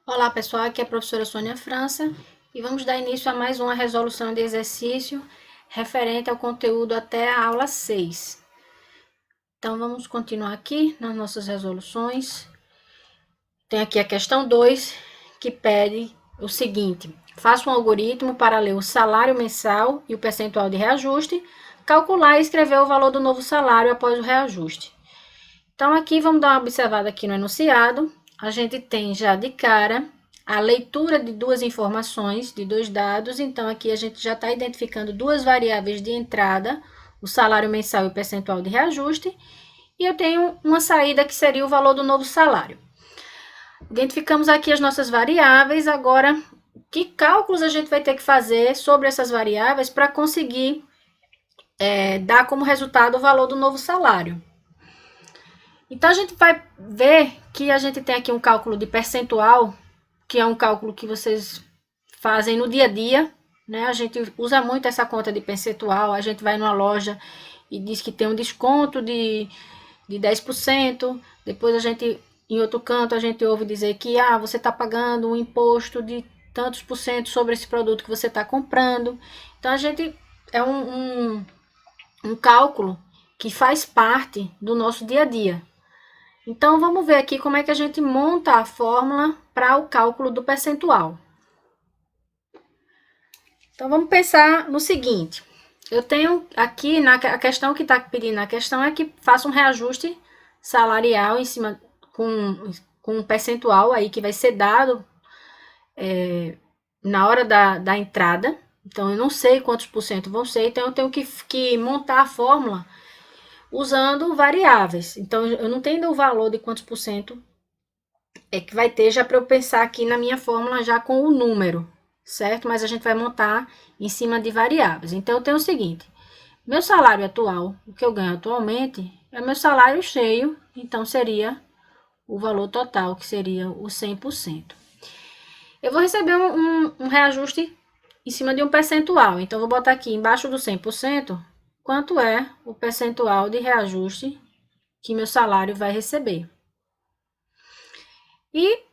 Olá pessoal, aqui é a professora Sônia França e vamos dar início a mais uma resolução de exercício referente ao conteúdo até a aula 6. Então vamos continuar aqui nas nossas resoluções. Tem aqui a questão 2, que pede o seguinte: faça um algoritmo para ler o salário mensal e o percentual de reajuste, calcular e escrever o valor do novo salário após o reajuste. Então aqui vamos dar uma observada aqui no enunciado. A gente tem já de cara a leitura de duas informações, de dois dados. Então aqui a gente já está identificando duas variáveis de entrada, o salário mensal e o percentual de reajuste. E eu tenho uma saída que seria o valor do novo salário. Identificamos aqui as nossas variáveis. Agora, que cálculos a gente vai ter que fazer sobre essas variáveis para conseguir dar como resultado o valor do novo salário? Então, a gente vai ver que a gente tem aqui um cálculo de percentual, que é um cálculo que vocês fazem no dia a dia, né? A gente usa muito essa conta de percentual, a gente vai numa loja e diz que tem um desconto de 10%, depois a gente, em outro canto, a gente ouve dizer que você está pagando um imposto de tantos por cento sobre esse produto que você está comprando. Então, a gente é um cálculo que faz parte do nosso dia a dia. Então, vamos ver aqui como é que a gente monta a fórmula para o cálculo do percentual. Então, vamos pensar no seguinte. Eu tenho aqui, a questão que está pedindo na questão é que faça um reajuste salarial em cima, com um percentual aí que vai ser dado na hora da entrada. Então, eu não sei quantos por cento vão ser, então eu tenho que montar a fórmula usando variáveis. Então, eu não tenho o valor de quantos por cento que vai ter já para eu pensar aqui na minha fórmula já com o número, certo? Mas a gente vai montar em cima de variáveis. Então, eu tenho o seguinte: meu salário atual, o que eu ganho atualmente, é meu salário cheio, então seria o valor total, que seria o 100%. Eu vou receber um reajuste em cima de um percentual, então vou botar aqui embaixo do 100%, quanto é o percentual de reajuste que meu salário vai receber. E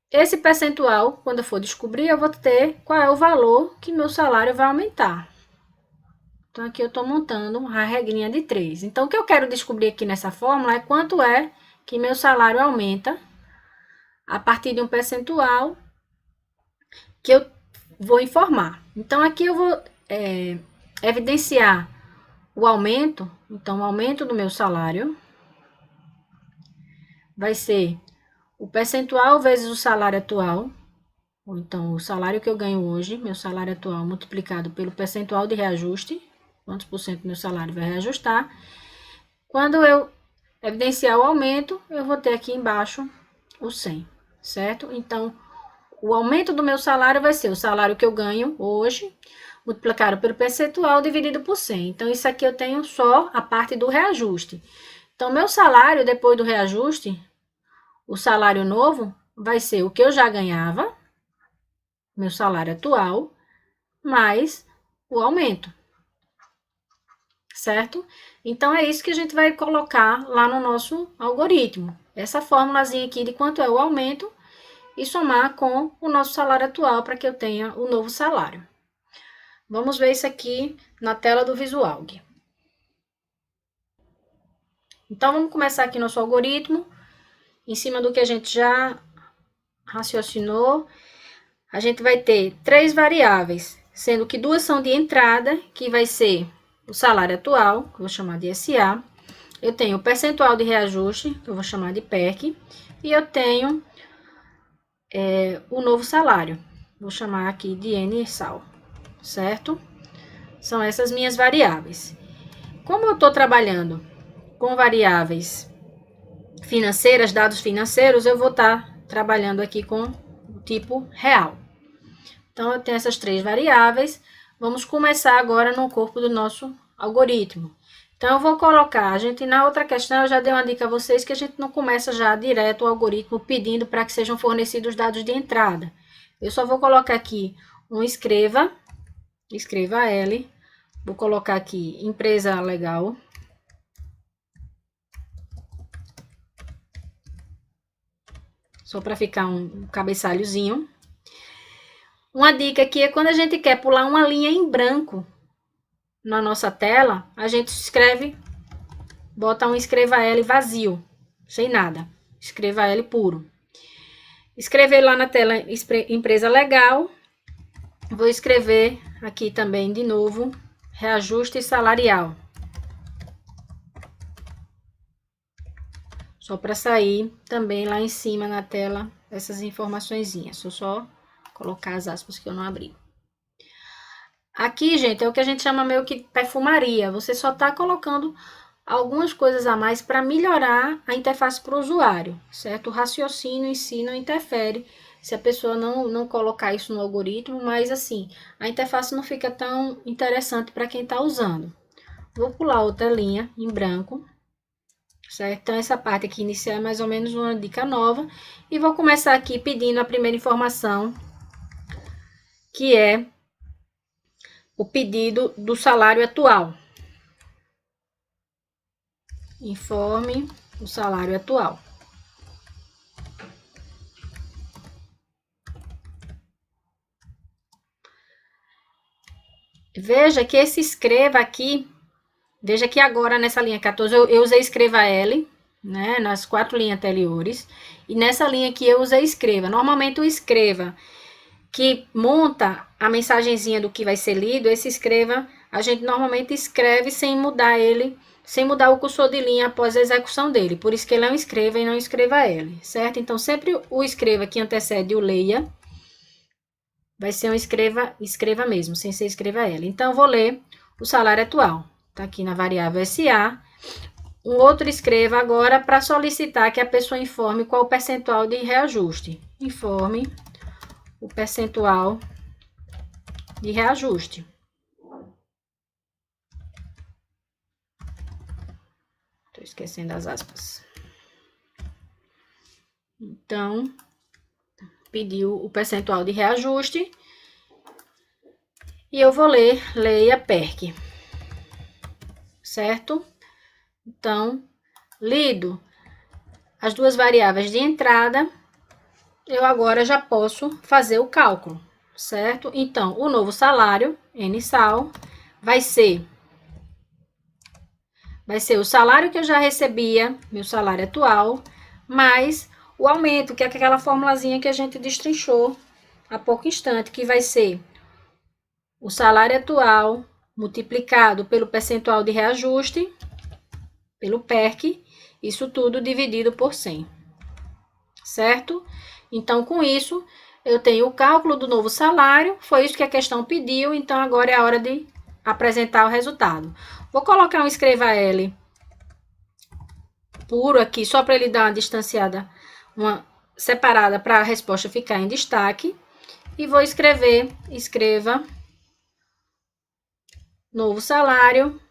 esse percentual, quando eu for descobrir, eu vou ter qual é o valor que meu salário vai aumentar. Então, aqui eu estou montando a regrinha de 3. Então, o que eu quero descobrir aqui nessa fórmula é quanto é que meu salário aumenta a partir de um percentual que eu vou informar. Então, aqui eu vou evidenciar o aumento. Então, o aumento do meu salário vai ser o percentual vezes o salário atual. Ou então, o salário que eu ganho hoje, meu salário atual, multiplicado pelo percentual de reajuste. Quantos por cento meu salário vai reajustar. Quando eu evidenciar o aumento, eu vou ter aqui embaixo o 100, certo? Então, o aumento do meu salário vai ser o salário que eu ganho hoje, multiplicado pelo percentual, dividido por 100. Então, isso aqui eu tenho só a parte do reajuste. Então, meu salário, depois do reajuste, o salário novo, vai ser o que eu já ganhava, meu salário atual, mais o aumento, certo? Então, é isso que a gente vai colocar lá no nosso algoritmo. Essa formulazinha aqui de quanto é o aumento e somar com o nosso salário atual para que eu tenha o novo salário. Vamos ver isso aqui na tela do Visual. Então, vamos começar aqui nosso algoritmo. Em cima do que a gente já raciocinou, a gente vai ter 3 variáveis, sendo que 2 são de entrada, que vai ser o salário atual, que eu vou chamar de SA. Eu tenho o percentual de reajuste, que eu vou chamar de PEC. E eu tenho o novo salário, vou chamar aqui de NSAL, certo? São essas minhas variáveis. Como eu estou trabalhando com variáveis financeiras, dados financeiros, eu vou estar trabalhando aqui com o tipo real. Então, eu tenho essas 3 variáveis. Vamos começar agora no corpo do nosso algoritmo. Então, eu vou colocar, na outra questão, eu já dei uma dica a vocês que a gente não começa já direto o algoritmo pedindo para que sejam fornecidos dados de entrada. Eu só vou colocar aqui um escreva L, vou colocar aqui empresa legal. só para ficar um cabeçalhozinho. Uma dica aqui é quando a gente quer pular uma linha em branco na nossa tela, a gente escreve, bota um escreva L vazio, sem nada. Escreva L puro. Escrever lá na tela empresa legal. Vou escrever aqui também de novo, reajuste salarial. Só para sair também lá em cima na tela essas informaçõezinhas. Só colocar as aspas que eu não abri. Aqui, gente, é o que a gente chama meio que perfumaria. Você só está colocando algumas coisas a mais para melhorar a interface para o usuário, certo? O raciocínio em si não interfere se a pessoa não colocar isso no algoritmo, mas assim, a interface não fica tão interessante para quem está usando. Vou pular outra linha em branco, certo? Então, essa parte aqui inicial é mais ou menos uma dica nova. E vou começar aqui pedindo a primeira informação, que é o pedido do salário atual. Informe o salário atual. Veja que esse escreva aqui, veja que agora nessa linha 14 eu usei escreva L, né, nas 4 linhas anteriores, e nessa linha aqui eu usei escreva. Normalmente o escreva que monta a mensagenzinha do que vai ser lido, esse escreva, a gente normalmente escreve sem mudar ele, sem mudar o cursor de linha após a execução dele. Por isso que ele é um escreva e não escreva L, certo? Então, sempre o escreva que antecede o leia vai ser um escreva mesmo, sem ser escreva L. Então, eu vou ler o salário atual. Tá aqui na variável SA. Um outro escreva agora para solicitar que a pessoa informe qual o percentual de reajuste. Informe o percentual de reajuste. Estou esquecendo as aspas. Então, pediu o percentual de reajuste. E eu vou ler, leia PERC. Certo? Então, lido as duas variáveis de entrada, eu agora já posso fazer o cálculo, certo? Então, o novo salário, NSAL, vai ser o salário que eu já recebia, meu salário atual, mais o aumento, que é aquela formulazinha que a gente destrinchou há pouco instante, que vai ser o salário atual multiplicado pelo percentual de reajuste, pelo PERC, isso tudo dividido por 100, certo? Então, com isso, eu tenho o cálculo do novo salário, foi isso que a questão pediu, então agora é a hora de apresentar o resultado. Vou colocar um escreva L puro aqui, só para ele dar uma distanciada, uma separada para a resposta ficar em destaque. E vou escrever, escreva novo salário.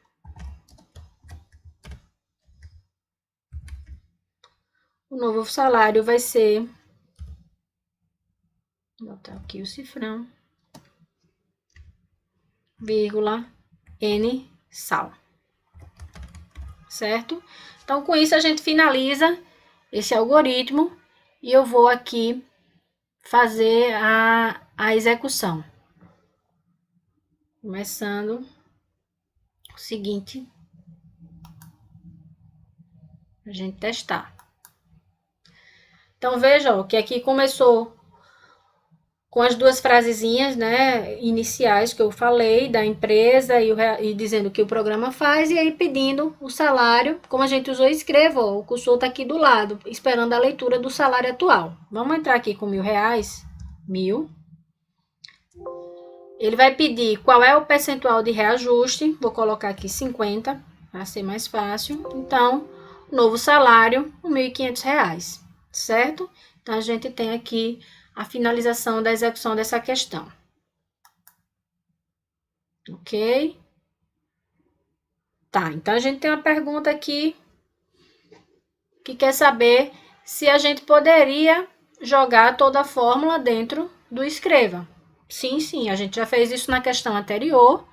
O novo salário vai ser, vou botar aqui o cifrão, vírgula, NSAL. Certo? Então, com isso, a gente finaliza esse algoritmo e eu vou aqui fazer a execução. Começando o seguinte, a gente testar. Então, veja ó, que aqui começou com as duas frasezinhas, né, iniciais que eu falei, da empresa e dizendo o que o programa faz, e aí pedindo o salário, como a gente usou escreva, ó, o cursor está aqui do lado, esperando a leitura do salário atual. Vamos entrar aqui com R$1.000, 1.000. Ele vai pedir qual é o percentual de reajuste, vou colocar aqui 50, para ser mais fácil. Então, novo salário, R$1.500, certo? Então, a gente tem aqui a finalização da execução dessa questão. Ok? Tá, então a gente tem uma pergunta aqui que quer saber se a gente poderia jogar toda a fórmula dentro do escreva. Sim, sim, a gente já fez isso na questão anterior.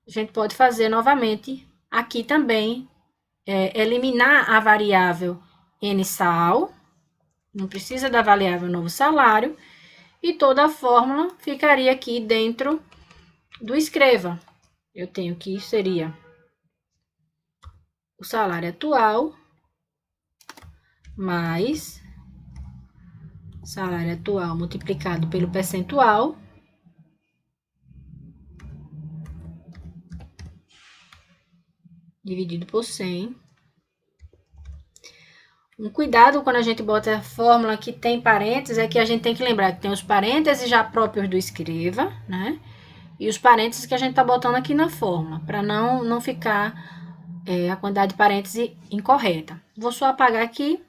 A gente pode fazer novamente aqui também, eliminar a variável NSAL, Não precisa da variável novo salário. E toda a fórmula ficaria aqui dentro do escreva. Eu tenho que seria o salário atual mais salário atual multiplicado pelo percentual dividido por 100. Um cuidado quando a gente bota a fórmula que tem parênteses é que a gente tem que lembrar que tem os parênteses já próprios do escreva, né? E os parênteses que a gente tá botando aqui na fórmula, para não ficar a quantidade de parênteses incorreta. Vou só apagar aqui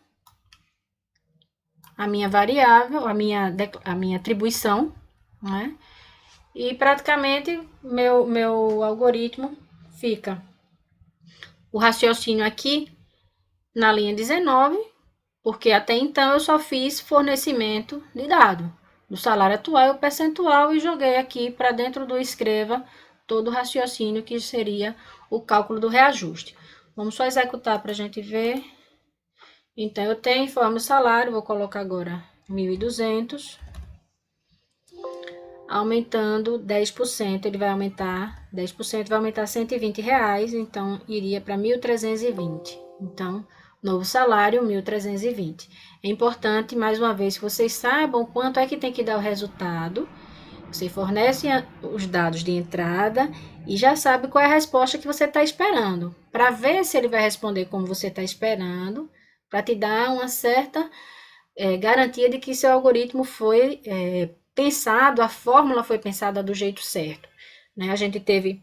a minha variável, a minha atribuição, né? E praticamente meu algoritmo fica o raciocínio aqui na linha 19, porque até então eu só fiz fornecimento de dado do salário atual e o percentual e joguei aqui para dentro do escreva todo o raciocínio que seria o cálculo do reajuste. Vamos só executar para a gente ver. Então, eu tenho informe salário, vou colocar agora 1.200, aumentando 10%, ele vai aumentar, 10% vai aumentar R$120, então, iria para 1.320. Então, novo salário, 1.320. É importante, mais uma vez, que vocês saibam quanto é que tem que dar o resultado. Você fornece os dados de entrada e já sabe qual é a resposta que você está esperando. Para ver se ele vai responder como você está esperando, para te dar uma certa garantia de que seu algoritmo foi pensado, a fórmula foi pensada do jeito certo. Né? A gente teve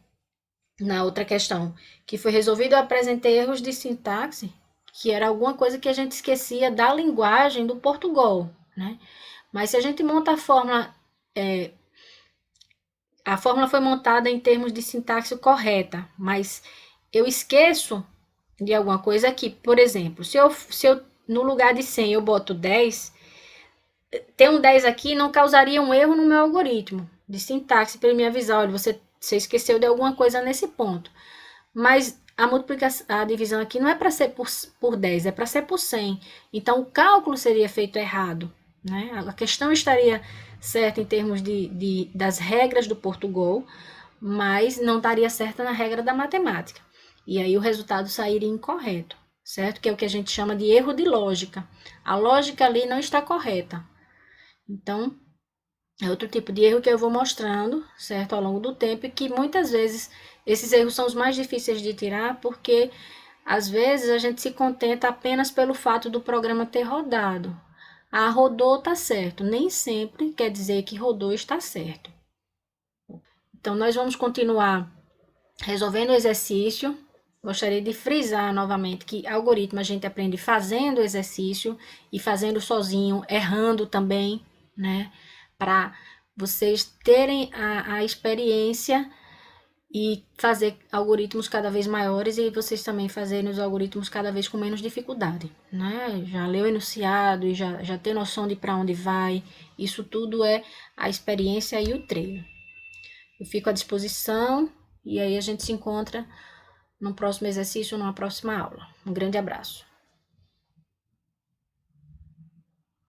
na outra questão que foi resolvido, eu apresentei erros de sintaxe, que era alguma coisa que a gente esquecia da linguagem do Portugal. Né? Mas se a gente monta a fórmula foi montada em termos de sintaxe correta, mas eu esqueço de alguma coisa aqui. Por exemplo, se eu no lugar de 100 eu boto 10, ter um 10 aqui não causaria um erro no meu algoritmo de sintaxe para ele me avisar, olha, você esqueceu de alguma coisa nesse ponto. Mas a multiplicação, a divisão aqui não é para ser por 10, é para ser por 100. Então, o cálculo seria feito errado. Né? A questão estaria certa em termos das regras do Portugal, mas não estaria certa na regra da matemática. E aí o resultado sairia incorreto, certo? Que é o que a gente chama de erro de lógica. A lógica ali não está correta. Então, é outro tipo de erro que eu vou mostrando, certo? Ao longo do tempo, e que muitas vezes esses erros são os mais difíceis de tirar, porque às vezes a gente se contenta apenas pelo fato do programa ter rodado. Ah, rodou, tá certo. Nem sempre quer dizer que rodou está certo. Então, nós vamos continuar resolvendo o exercício. Gostaria de frisar novamente que algoritmo a gente aprende fazendo o exercício e fazendo sozinho, errando também, né? Para vocês terem a experiência e fazer algoritmos cada vez maiores e vocês também fazerem os algoritmos cada vez com menos dificuldade, né? Já leu o enunciado e já ter noção de para onde vai, isso tudo é a experiência e o treino. Eu fico à disposição e aí a gente se encontra no próximo exercício ou numa próxima aula. Um grande abraço.